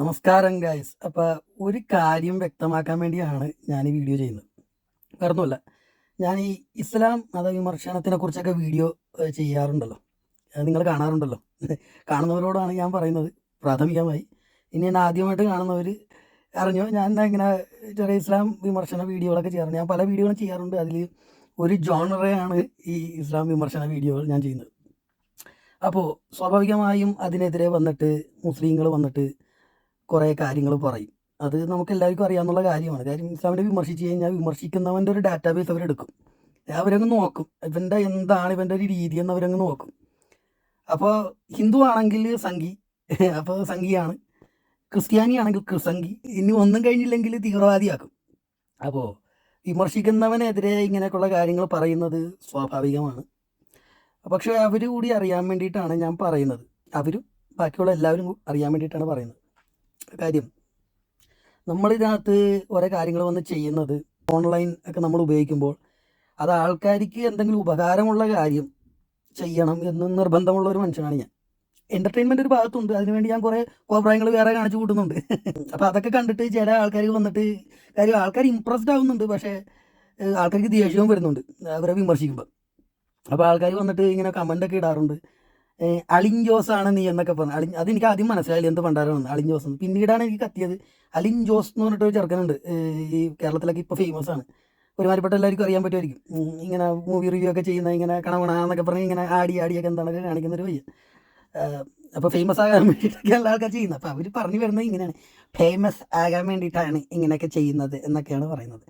നമസ്കാരം ഗൈസ്. അപ്പോൾ ഒരു കാര്യം വ്യക്തമാക്കാൻ വേണ്ടിയാണ് ഞാൻ ഈ വീഡിയോ ചെയ്യുന്നത്. വേറൊന്നുമല്ല, ഞാൻ ഈ ഇസ്ലാം മതവിമർശനത്തിനെ കുറിച്ചൊക്കെ വീഡിയോ ചെയ്യാറുണ്ടല്ലോ, അത് നിങ്ങൾ കാണാറുണ്ടല്ലോ. കാണുന്നവരോടാണ് ഞാൻ പറയുന്നത് പ്രാഥമികമായി. ഇനി എന്നെ ആദ്യമായിട്ട് കാണുന്നവർ അറിഞ്ഞോ, ഞാൻ എന്താ ഇങ്ങനെ ചെറിയ ഇസ്ലാം വിമർശന വീഡിയോകളൊക്കെ ചെയ്യാറുണ്ട്. ഞാൻ പല വീഡിയോകളും ചെയ്യാറുണ്ട്. അതിൽ ഒരു ജോണറയാണ് ഈ ഇസ്ലാം വിമർശന വീഡിയോകൾ ഞാൻ ചെയ്യുന്നത്. അപ്പോൾ സ്വാഭാവികമായും അതിനെതിരെ വന്നിട്ട് മുസ്ലിങ്ങൾ വന്നിട്ട് കുറേ കാര്യങ്ങൾ പറയും. അത് നമുക്ക് എല്ലാവർക്കും അറിയാവുന്ന കാര്യമാണ്. കാര്യം ഇസ്ലാമിനെ വിമർശിച്ച് കഴിഞ്ഞാൽ വിമർശിക്കുന്നവൻ്റെ ഒരു ഡാറ്റാബേസ് അവരെടുക്കും. അവരങ്ങ് നോക്കും ഇവൻ്റെ എന്താണ് ഇവൻ്റെ ഒരു രീതി എന്ന് അവരങ്ങ് നോക്കും. അപ്പോൾ ഹിന്ദു ആണെങ്കിൽ സംഘി, അപ്പോൾ സംഘിയാണ്. ക്രിസ്ത്യാനി ആണെങ്കിൽ ക്രിസംഘി. ഇനി ഒന്നും കഴിഞ്ഞില്ലെങ്കിൽ തീവ്രവാദിയാക്കും. അപ്പോൾ വിമർശിക്കുന്നവനെതിരെ ഇങ്ങനെയൊക്കെയുള്ള കാര്യങ്ങൾ പറയുന്നത് സ്വാഭാവികമാണ്. പക്ഷേ അവർ കൂടി അറിയാൻ വേണ്ടിയിട്ടാണ് ഞാൻ പറയുന്നത്. അവരും ബാക്കിയുള്ള എല്ലാവരും അറിയാൻ വേണ്ടിയിട്ടാണ് പറയുന്നത്. കാര്യം നമ്മളിതിനകത്ത് ഓരോ കാര്യങ്ങൾ വന്ന് ചെയ്യുന്നത് ഓൺലൈൻ ഒക്കെ നമ്മൾ ഉപയോഗിക്കുമ്പോൾ അത് ആൾക്കാർക്ക് എന്തെങ്കിലും ഉപകാരമുള്ള കാര്യം ചെയ്യണം എന്ന് നിർബന്ധമുള്ള ഒരു മനുഷ്യനാണ് ഞാൻ. എൻ്റർടൈൻമെൻ്റ് ഒരു ഭാഗത്തുണ്ട്, അതിനുവേണ്ടി ഞാൻ കുറേ കോപ്രായങ്ങൾ വേറെ കാണിച്ചു കൂട്ടുന്നുണ്ട്. അപ്പോൾ അതൊക്കെ കണ്ടിട്ട് ചില ആൾക്കാർ വന്നിട്ട് കാര്യം ആൾക്കാർ ഇമ്പ്രസ്ഡ് ആവുന്നുണ്ട്. പക്ഷേ ആൾക്കാർക്ക് ദേഷ്യവും വരുന്നുണ്ട് അവരെ വിമർശിക്കുമ്പോൾ. അപ്പോൾ ആൾക്കാർ വന്നിട്ട് ഇങ്ങനെ കമൻ്റൊക്കെ ഇടാറുണ്ട്. അലിൻ ജോസ് ആണ് നീ എന്നൊക്കെ പറഞ്ഞു. അതെനിക്ക് ആദ്യം മനസ്സിലായില്ല എന്ത് പണ്ടാരമാണ് അലിൻ ജോസ് എന്ന്. പിന്നീടാണ് എനിക്ക് കത്തിയത്. അലിൻ ജോസ് എന്ന് പറഞ്ഞിട്ട് ഒരു ചെറുക്കനുണ്ട്, ഈ കേരളത്തിലൊക്കെ ഇപ്പോൾ ഫേമസ് ആണ്. ഒരുമാതിരിപ്പെട്ട എല്ലാവർക്കും അറിയാൻ പറ്റുമായിരിക്കും. ഇങ്ങനെ മൂവി റിവ്യൂ ഒക്കെ ചെയ്യുന്ന ഇങ്ങനെ കണവണാന്നൊക്കെ പറഞ്ഞ് ഇങ്ങനെ ആടിയൊക്കെ എന്താണൊക്കെ കാണിക്കുന്നൊരു പയ്യൻ. അപ്പോൾ ഫേമസ് ആകാൻ വേണ്ടിയിട്ടൊക്കെയുള്ള ആൾക്കാർ ചെയ്യുന്നത്. അപ്പോൾ അവർ പറഞ്ഞു വരുന്നത് ഇങ്ങനെയാണ്, ഫേമസ് ആകാൻ വേണ്ടിയിട്ടാണ് ഇങ്ങനെയൊക്കെ ചെയ്യുന്നത് എന്നൊക്കെയാണ് പറയുന്നത്.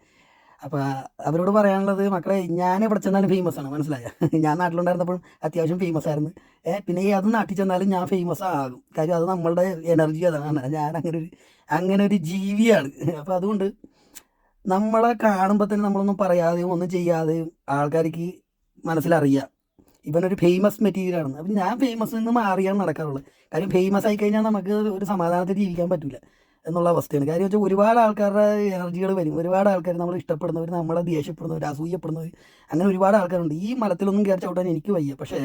അപ്പോൾ അവരോട് പറയാനുള്ളത്, മക്കളെ ഞാൻ എവിടെ ചെന്നാലും ഫേമസ് ആണ്, മനസ്സിലായ? ഞാൻ നാട്ടിലുണ്ടായിരുന്നപ്പോഴും അത്യാവശ്യം ഫേമസ് ആയിരുന്നു. പിന്നെ അത് നാട്ടിൽ ചെന്നാലും ഞാൻ ഫേമസ് ആകും. കാര്യം അത് നമ്മളുടെ എനർജി അതാണ്. ഞാൻ അങ്ങനെ ഒരു ജീവിയാണ്. അപ്പോൾ അതുകൊണ്ട് നമ്മളെ കാണുമ്പോൾ തന്നെ നമ്മളൊന്നും പറയാതെയും ഒന്നും ചെയ്യാതെയും ആൾക്കാർക്ക് മനസ്സിലറിയാം ഇവനൊരു ഫേമസ് മെറ്റീരിയലാണ്. അപ്പം ഞാൻ ഫേമസ് നിന്ന് മാറിയാണ് നടക്കാറുള്ളത്. കാര്യം ഫേമസ് ആയി കഴിഞ്ഞാൽ നമുക്ക് ഒരു സമാധാനത്തിൽ ജീവിക്കാൻ പറ്റില്ല എന്നുള്ള അവസ്ഥയാണ്. കാര്യം വെച്ചാൽ ഒരുപാട് ആൾക്കാരുടെ എനർജികൾ വരും. ഒരുപാട് ആൾക്കാർ നമ്മൾ ഇഷ്ടപ്പെടുന്നവർ, നമ്മളെ ദേഷ്യപ്പെടുന്നവർ, അസൂയപ്പെടുന്നവർ, അങ്ങനെ ഒരുപാട് ആൾക്കാരുണ്ട്. ഈ മലത്തിലൊന്നും കയറി ചവിട്ടാൻ എനിക്ക് വയ്യ. പക്ഷേ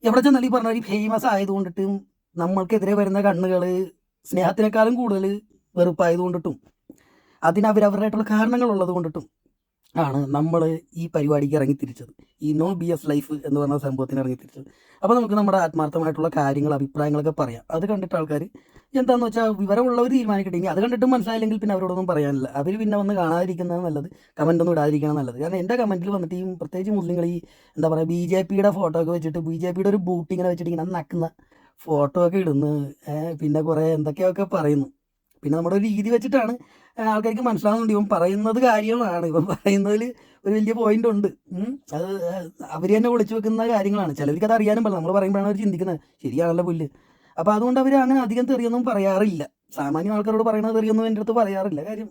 എവിടെ ചെന്നാലും ഈ പറഞ്ഞ ഒരു ഫേമസ് ആയതുകൊണ്ടിട്ടും നമ്മൾക്കെതിരെ വരുന്ന കണ്ണുകൾ സ്നേഹത്തിനേക്കാളും കൂടുതൽ വെറുപ്പായതുകൊണ്ടിട്ടും അതിനവരവരുടേതായിട്ടുള്ള കാരണങ്ങളുള്ളത് കൊണ്ടിട്ടും ആണ് നമ്മൾ ഈ പരിപാടിക്ക് ഇറങ്ങിത്തിരിച്ചത്. ഈ നോ ബി എസ് ലൈഫ് എന്ന് പറഞ്ഞ സംഭവത്തിന് ഇറങ്ങിത്തിരിച്ചത്. അപ്പോൾ നമുക്ക് നമ്മുടെ ആത്മാർത്ഥമായിട്ടുള്ള കാര്യങ്ങൾ, അഭിപ്രായങ്ങളൊക്കെ പറയാം. അത് കണ്ടിട്ട് ആൾക്കാർ എന്താണെന്ന് വെച്ചാൽ വിവരമുള്ളവർ തീരുമാനിക്കട്ടെ. ഇനി അത് കണ്ടിട്ട് മനസ്സിലായില്ലെങ്കിൽ പിന്നെ അവരോടൊന്നും പറയാനില്ല. അവർ പിന്നെ വന്ന് കാണാതിരിക്കുന്നത് നല്ലത്, കമൻ്റൊന്നും ഇടാതിരിക്കണം നല്ലത്. കാരണം എൻ്റെ കമൻറ്റിൽ വന്നിട്ട് ഈ പ്രത്യേകിച്ച് മുസ്ലിങ്ങൾ ഈ എന്താ പറയുക BJPയുടെ ഫോട്ടോ ഒക്കെ വെച്ചിട്ട്, BJPയുടെ ഒരു ബൂട്ട് ഇങ്ങനെ വെച്ചിട്ട് ഇങ്ങനെ നക്കുന്ന ഫോട്ടോ ഒക്കെ ഇടുന്നു. പിന്നെ കുറേ എന്തൊക്കെയൊക്കെ പറയുന്നു. പിന്നെ നമ്മുടെ ഒരു രീതി വെച്ചിട്ടാണ് ആൾക്കാർക്ക് മനസ്സിലാകുന്നുണ്ട് ഇവൻ പറയുന്നത് കാര്യങ്ങളാണ്. ഇവൻ പറയുന്നതിൽ ഒരു വലിയ പോയിന്റ് ഉണ്ട്. അത് അവർ തന്നെ ഒളിച്ചു വെക്കുന്ന കാര്യങ്ങളാണ്. ചിലർക്ക് അത് അറിയാനും പറ്റില്ല. നമ്മൾ പറയുമ്പോഴാണ് അവർ ചിന്തിക്കുന്നത് ശരിയാണല്ലോ പുല്ല്. അപ്പോൾ അതുകൊണ്ട് അവർ അങ്ങനെ അധികം തെറിയൊന്നും പറയാറില്ല. സാമാന്യ ആൾക്കാരോട് പറയുന്നത് തെറിയൊന്നും എൻ്റെ അടുത്ത് പറയാറില്ല. കാര്യം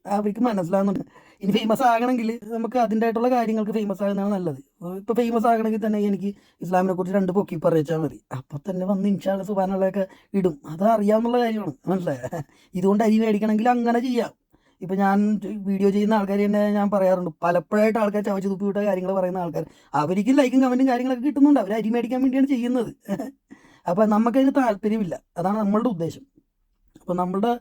അവർക്ക് മനസ്സിലാകുന്നുണ്ട്. ഇനി ഫേമസ് ആകണമെങ്കിൽ നമുക്ക് അതിൻ്റെ ആയിട്ടുള്ള കാര്യങ്ങൾക്ക് ഫേമസ് ആകുന്നതാണ് നല്ലത്. ഇപ്പോൾ ഫേമസ് ആകണമെങ്കിൽ തന്നെ എനിക്ക് ഇസ്ലാമിനെ കുറിച്ച് 2 പൊക്കി പറഞ്ഞാൽ മതി. അപ്പോൾ തന്നെ വന്ന് ഇൻഷാ അല്ലാഹ് സുബ്ഹാനല്ലാഹൊക്കെ ഇടും. അത് അറിയാമെന്നുള്ള കാര്യമാണ്, മനസ്സിലായ? ഇതുകൊണ്ട് അരി മേടിക്കണമെങ്കിൽ അങ്ങനെ ചെയ്യാം. ഇപ്പോൾ ഞാൻ വീഡിയോ ചെയ്യുന്ന ആൾക്കാർ തന്നെ ഞാൻ പറയാറുണ്ട്, പലപ്പോഴായിട്ട് ആൾക്കാർ ചവച്ച് തുപ്പി വിട്ട കാര്യങ്ങൾ പറയുന്ന ആൾക്കാർ അവർക്ക് ലൈക്കും കമൻറ്റും കാര്യങ്ങളൊക്കെ കിട്ടുന്നുണ്ട്. അവർ അരി മേടിക്കാൻ വേണ്ടിയാണ് ചെയ്യുന്നത്. അപ്പോൾ നമുക്കതിന് താല്പര്യമില്ല. അതാണ് നമ്മളുടെ ഉദ്ദേശം. അപ്പോൾ നമ്മളുടെ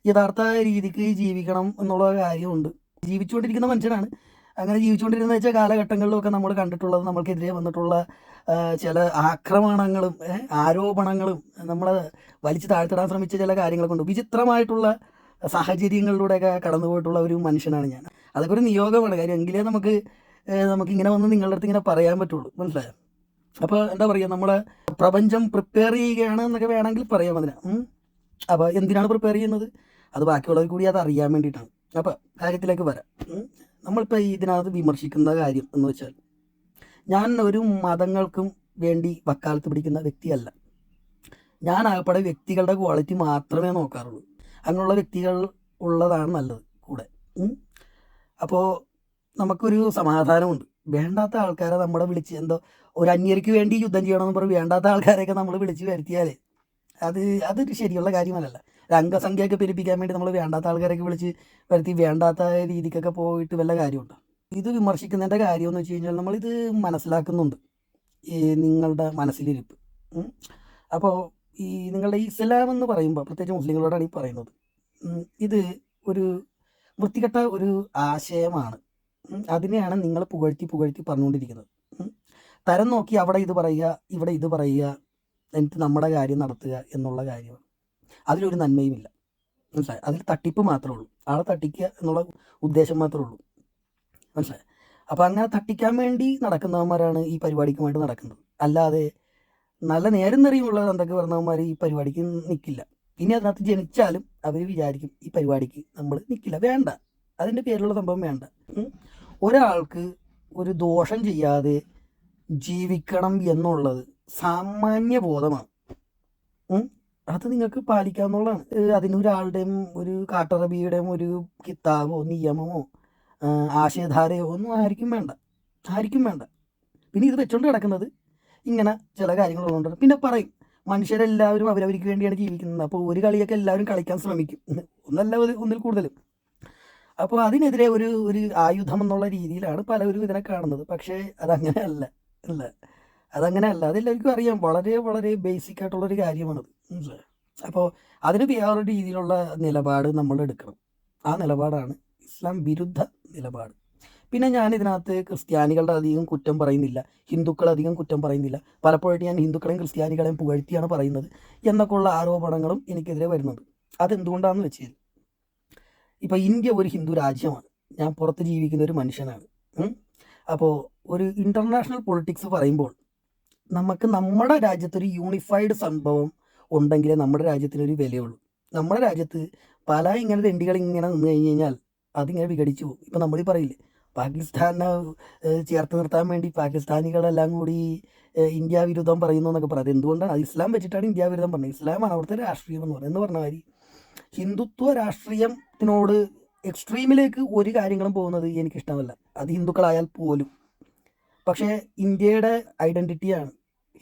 യഥാർത്ഥ രീതിക്ക് ജീവിക്കണം എന്നുള്ള കാര്യമുണ്ട്. ജീവിച്ചുകൊണ്ടിരിക്കുന്ന മനുഷ്യനാണ്. അങ്ങനെ ജീവിച്ചുകൊണ്ടിരുന്ന വെച്ചാൽ കാലഘട്ടങ്ങളിലൊക്കെ നമ്മൾ കണ്ടിട്ടുള്ളത്, നമ്മൾക്കെതിരെ വന്നിട്ടുള്ള ചില ആക്രമണങ്ങളും ആരോപണങ്ങളും നമ്മളെ വലിച്ചു താഴ്ത്തിടാൻ ശ്രമിച്ച ചില കാര്യങ്ങളൊക്കെ ഉണ്ട്. വിചിത്രമായിട്ടുള്ള സാഹചര്യങ്ങളിലൂടെയൊക്കെ കടന്നു പോയിട്ടുള്ള ഒരു മനുഷ്യനാണ് ഞാൻ. അതൊക്കെ ഒരു നിയോഗമാണ്. കാര്യം എങ്കിലേ നമുക്കിങ്ങനെ വന്ന് നിങ്ങളുടെ അടുത്ത് ഇങ്ങനെ പറയാൻ പറ്റുള്ളൂ, മനസ്സിലായോ? അപ്പോൾ എന്താ പറയുക, നമ്മളെ പ്രപഞ്ചം പ്രിപ്പയർ ചെയ്യുകയാണ് എന്നൊക്കെ വേണമെങ്കിൽ പറയാം അതിന്. അപ്പോൾ എന്തിനാണ് പ്രിപ്പയർ ചെയ്യുന്നത്? അത് ബാക്കിയുള്ളവർ കൂടി അത് അറിയാൻ വേണ്ടിയിട്ടാണ്. അപ്പോൾ കാര്യത്തിലേക്ക് വരാം. നമ്മളിപ്പോൾ ഇതിനകത്ത് വിമർശിക്കുന്ന കാര്യം എന്ന് വെച്ചാൽ, ഞാൻ ഒരു മതങ്ങൾക്കും വേണ്ടി വക്കാലത്ത് പിടിക്കുന്ന വ്യക്തിയല്ല. ഞാൻ ആകപ്പാടെ വ്യക്തികളുടെ ക്വാളിറ്റി മാത്രമേ നോക്കാറുള്ളൂ. അങ്ങനെയുള്ള വ്യക്തികൾ ഉള്ളതാണ് നല്ലത് കൂടെ. അപ്പോൾ നമുക്കൊരു സമാധാനമുണ്ട്. വേണ്ടാത്ത ആൾക്കാരെ നമ്മളെ വിളിച്ച് എന്തോ ഒരു അന്യർക്ക് വേണ്ടി യുദ്ധം ചെയ്യണമെന്ന് പറഞ്ഞ് വേണ്ടാത്ത ആൾക്കാരെയൊക്കെ നമ്മൾ വിളിച്ച് വരുത്തിയാൽ അതൊരു ശരിയുള്ള കാര്യമല്ലല്ലോ. ഒരു അംഗസംഖ്യയൊക്കെ പെരുപ്പിക്കാൻ വേണ്ടി നമ്മൾ വേണ്ടാത്ത ആൾക്കാരൊക്കെ വിളിച്ച് വരുത്തി വേണ്ടാത്ത രീതിക്കൊക്കെ പോയിട്ട് വല്ല കാര്യമുണ്ടോ? ഇത് വിമർശിക്കുന്നതിൻ്റെ കാര്യമെന്ന് വെച്ച് കഴിഞ്ഞാൽ നമ്മളിത് മനസ്സിലാക്കുന്നുണ്ട്, ഈ നിങ്ങളുടെ മനസ്സിലിരിപ്പ്. അപ്പോൾ ഈ നിങ്ങളുടെ ഇസ്ലാം എന്ന് പറയുമ്പോൾ പ്രത്യേകിച്ച് മുസ്ലിങ്ങളോടാണ് ഈ പറയുന്നത്. ഇത് ഒരു വൃത്തികെട്ട ഒരു ആശയമാണ്. അതിനെയാണ് നിങ്ങൾ പുകഴ്ത്തി പുകഴ്ത്തി പറഞ്ഞുകൊണ്ടിരിക്കുന്നത്. തരം നോക്കി അവിടെ ഇത് പറയുക, ഇവിടെ ഇത് പറയുക, എന്നിട്ട് നമ്മുടെ കാര്യം നടത്തുക എന്നുള്ള കാര്യമാണ്. അതിലൊരു നന്മയുമില്ല. മനസ്സിലായി? അതിൽ തട്ടിപ്പ് മാത്രമേ ഉള്ളൂ. ആളെ തട്ടിക്കുക എന്നുള്ള ഉദ്ദേശം മാത്രമേ ഉള്ളൂ. മനസ്സിലായി? അപ്പോൾ അങ്ങനെ തട്ടിക്കാൻ വേണ്ടി നടക്കുന്നവന്മാരാണ് ഈ പരിപാടിക്കുമായിട്ട് നടക്കുന്നത്. അല്ലാതെ നല്ല നേരം നിറയുമുള്ള എന്തൊക്കെ പറഞ്ഞവന്മാർ ഈ പരിപാടിക്ക് നിൽക്കില്ല. ഇനി അതിനകത്ത് ജനിച്ചാലും അവർ വിചാരിക്കും ഈ പരിപാടിക്ക് നമ്മൾ നിൽക്കില്ല. വേണ്ട, അതിൻ്റെ പേരിലുള്ള സംഭവം വേണ്ട. ഒരാൾക്ക് ഒരു ദോഷം ചെയ്യാതെ ജീവിക്കണം എന്നുള്ളത് സാമാന്യ ബോധമാണ്. അത് നിങ്ങൾക്ക് പാലിക്കാവുന്നതാണ്. അതിനൊരാളുടെയും ഒരു കാട്ടറബിയുടെയും ഒരു കിതാബോ നിയമമോ ആശയധാരയോ ഒന്നും ആർക്കും വേണ്ട. പിന്നെ ഇത് വെച്ചോണ്ട് കിടക്കുന്നത് ഇങ്ങനെ ചില കാര്യങ്ങളുള്ളതുകൊണ്ട്. പിന്നെ പറയും മനുഷ്യരെല്ലാവരും അവരവർക്ക് വേണ്ടിയാണ് ജീവിക്കുന്നത്. അപ്പോൾ ഒരു കളിയൊക്കെ എല്ലാവരും കളിക്കാൻ ശ്രമിക്കും, ഒന്നിൽ കൂടുതലും. അപ്പോൾ അതിനെതിരെ ഒരു ആയുധം എന്നുള്ള രീതിയിലാണ് പലരും ഇതിനെ കാണുന്നത്. പക്ഷേ അതങ്ങനെയല്ല. അതെല്ലാവർക്കും അറിയാം. വളരെ വളരെ ബേസിക് ആയിട്ടുള്ളൊരു കാര്യമാണത്. അപ്പോൾ അതിന് വേറൊരു രീതിയിലുള്ള നിലപാട് നമ്മൾ എടുക്കണം. ആ നിലപാടാണ് ഇസ്ലാം വിരുദ്ധ നിലപാട്. പിന്നെ ഞാൻ ഇതിനകത്ത് ക്രിസ്ത്യാനികളുടെ അധികം കുറ്റം പറയുന്നില്ല, ഹിന്ദുക്കളെ അധികം കുറ്റം പറയുന്നില്ല. പലപ്പോഴായിട്ട് ഞാൻ ഹിന്ദുക്കളെയും ക്രിസ്ത്യാനികളെയും പുകഴ്ത്തിയാണ് പറയുന്നത് എന്നൊക്കെയുള്ള ആരോപണങ്ങളും എനിക്കെതിരെ വരുന്നുണ്ട്. അതെന്തുകൊണ്ടാണെന്ന് വെച്ചാൽ, ഇപ്പോൾ ഇന്ത്യ ഒരു ഹിന്ദു രാജ്യമാണ്. ഞാൻ പുറത്ത് ജീവിക്കുന്ന ഒരു മനുഷ്യനാണ്. അപ്പോൾ ഒരു ഇൻ്റർനാഷണൽ പൊളിറ്റിക്സ് പറയുമ്പോൾ നമുക്ക് നമ്മുടെ രാജ്യത്തൊരു യൂണിഫൈഡ് സംഭവം ഉണ്ടെങ്കിലേ നമ്മുടെ രാജ്യത്തിനൊരു വിലയുള്ളൂ. നമ്മുടെ രാജ്യത്ത് പല ഇങ്ങനെ തെണ്ടികൾ ഇങ്ങനെ നിന്ന് കഴിഞ്ഞ് കഴിഞ്ഞാൽ അതിങ്ങനെ വിഘടിച്ചു പോകും. ഇപ്പം നമ്മൾ പറയില്ലേ, പാകിസ്ഥാനെ ചേർത്ത് നിർത്താൻ വേണ്ടി പാകിസ്ഥാനികളെല്ലാം കൂടി ഇന്ത്യ വിരുദ്ധം പറയുന്നു എന്നൊക്കെ പറയും. എന്തുകൊണ്ടാണ്? അത് ഇസ്ലാം വെച്ചിട്ടാണ് ഇന്ത്യ വിരുദ്ധം പറഞ്ഞത്. ഇസ്ലാമാണ് അവിടുത്തെ രാഷ്ട്രീയം എന്ന് പറയുന്നത്. എന്ന് പറഞ്ഞ മാതിരി ഹിന്ദുത്വ രാഷ്ട്രീയത്തിനോട് എക്സ്ട്രീമിലേക്ക് ഒരു കാര്യങ്ങളും പോകുന്നത് എനിക്കിഷ്ടമല്ല, അത് ഹിന്ദുക്കളായാൽ പോലും. പക്ഷേ ഇന്ത്യയുടെ ഐഡൻറ്റിറ്റിയാണ്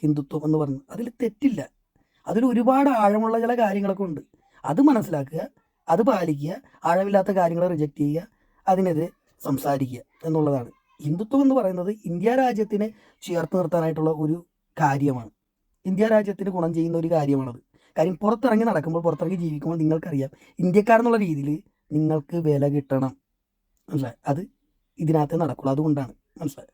ഹിന്ദുത്വം എന്ന് പറയുന്നത്. അതിൽ തെറ്റില്ല. അതിൽ ഒരുപാട് ആഴമുള്ള ചില കാര്യങ്ങളൊക്കെ ഉണ്ട്. അത് മനസ്സിലാക്കുക, അത് പാലിക്കുക, ആഴമില്ലാത്ത കാര്യങ്ങളെ റിജക്റ്റ് ചെയ്യുക, അതിനെതിരെ സംസാരിക്കുക എന്നുള്ളതാണ്. ഹിന്ദുത്വം എന്ന് പറയുന്നത് ഇന്ത്യ രാജ്യത്തിനെ ചേർത്ത് നിർത്താനായിട്ടുള്ള ഒരു കാര്യമാണ്. ഇന്ത്യ രാജ്യത്തിന് ഗുണം ചെയ്യുന്ന ഒരു കാര്യമാണത്. കാര്യം പുറത്തിറങ്ങി നടക്കുമ്പോൾ, പുറത്തിറങ്ങി ജീവിക്കുമ്പോൾ നിങ്ങൾക്കറിയാം ഇന്ത്യക്കാരെന്നുള്ള രീതിയിൽ നിങ്ങൾക്ക് വില കിട്ടണം. മനസ്സിലായി? അത് ഇതിനകത്ത് നടക്കുള്ളൂ. അതുകൊണ്ടാണ്. മനസ്സിലായി?